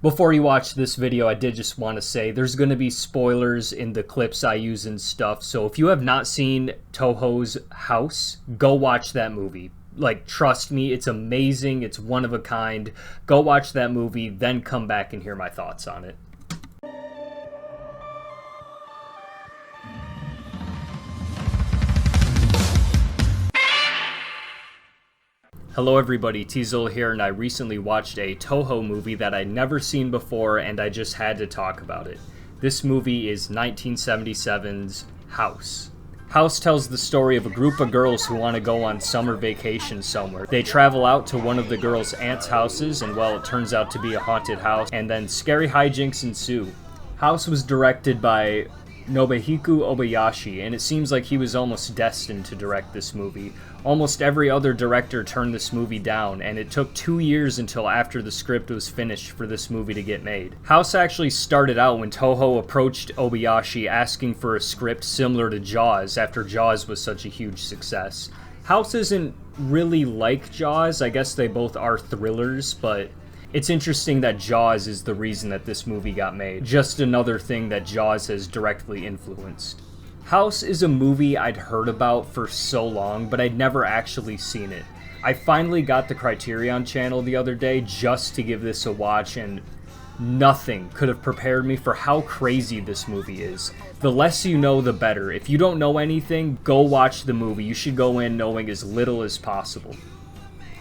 Before you watch this video, I did just want to say there's going to be spoilers in the clips I use and stuff, so if you have not seen Toho's House, go watch that movie. Like, trust me, it's amazing, it's one of a kind. Go watch that movie, then come back and hear my thoughts on it. Hello everybody, Teasel here, and I recently watched a Toho movie that I'd never seen before, and I just had to talk about it. This movie is 1977's House. House tells the story of a group of girls who want to go on summer vacation somewhere. They travel out to one of the girls' aunt's houses, and well, it turns out to be a haunted house, and then scary hijinks ensue. House was directed by Nobuhiko Obayashi, and it seems like he was almost destined to direct this movie. Almost every other director turned this movie down, and it took 2 years until after the script was finished for this movie to get made. House actually started out when Toho approached Obayashi asking for a script similar to Jaws after Jaws was such a huge success. House isn't really like Jaws, I guess they both are thrillers, but it's interesting that Jaws is the reason that this movie got made. Just another thing that Jaws has directly influenced. House is a movie I'd heard about for so long, but I'd never actually seen it. I finally got the Criterion channel the other day just to give this a watch, and nothing could have prepared me for how crazy this movie is. The less you know, the better. If you don't know anything, go watch the movie. You should go in knowing as little as possible.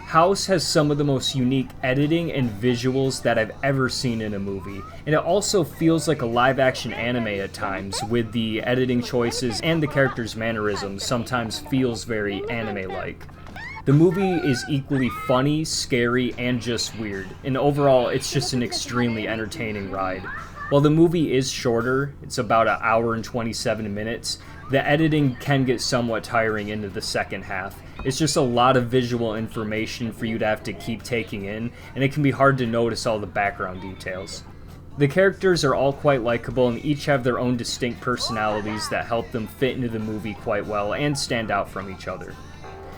House has some of the most unique editing and visuals that I've ever seen in a movie, and it also feels like a live-action anime at times, with the editing choices and the characters' mannerisms sometimes feels very anime-like. The movie is equally funny, scary, and just weird, and overall it's just an extremely entertaining ride. While the movie is shorter, it's about an hour and 27 minutes, the editing can get somewhat tiring into the second half. It's just a lot of visual information for you to have to keep taking in, and it can be hard to notice all the background details. The characters are all quite likable and each have their own distinct personalities that help them fit into the movie quite well and stand out from each other.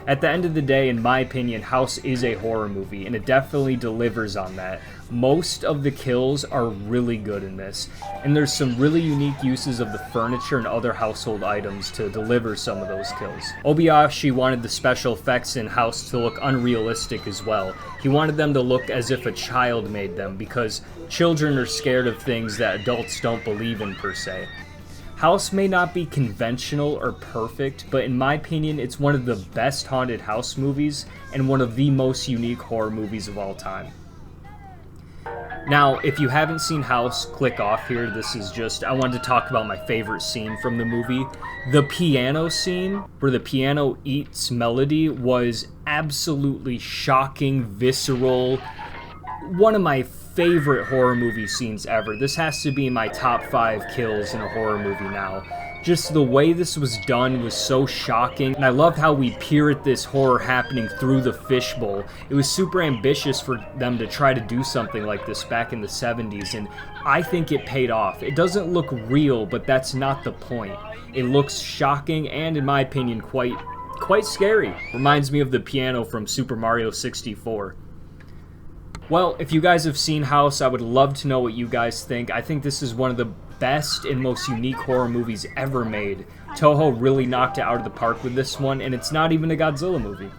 At the end of the day, in my opinion, House is a horror movie, and it definitely delivers on that. Most of the kills are really good in this, and there's some really unique uses of the furniture and other household items to deliver some of those kills. Obayashi wanted the special effects in House to look unrealistic as well. He wanted them to look as if a child made them, because children are scared of things that adults don't believe in per se. House may not be conventional or perfect, but in my opinion, it's one of the best haunted house movies and one of the most unique horror movies of all time. Now, if you haven't seen House, click off here. This is just, I wanted to talk about my favorite scene from the movie. The piano scene, where the piano eats melody, was absolutely shocking, visceral. One of my favorite horror movie scenes ever. This has to be in my top 5 kills in a horror movie now. Just the way this was done was so shocking, and I loved how we peer at this horror happening through the fishbowl. It was super ambitious for them to try to do something like this back in the 70s, and I think it paid off. It doesn't look real, but that's not the point. It looks shocking and, in my opinion, quite scary. Reminds me of the piano from Super Mario 64. Well, if you guys have seen House, I would love to know what you guys think. I think this is one of the best and most unique horror movies ever made. Toho really knocked it out of the park with this one, and it's not even a Godzilla movie.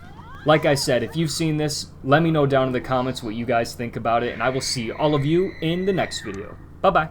Like I said, if you've seen this, let me know down in the comments what you guys think about it, and I will see all of you in the next video. Bye-bye.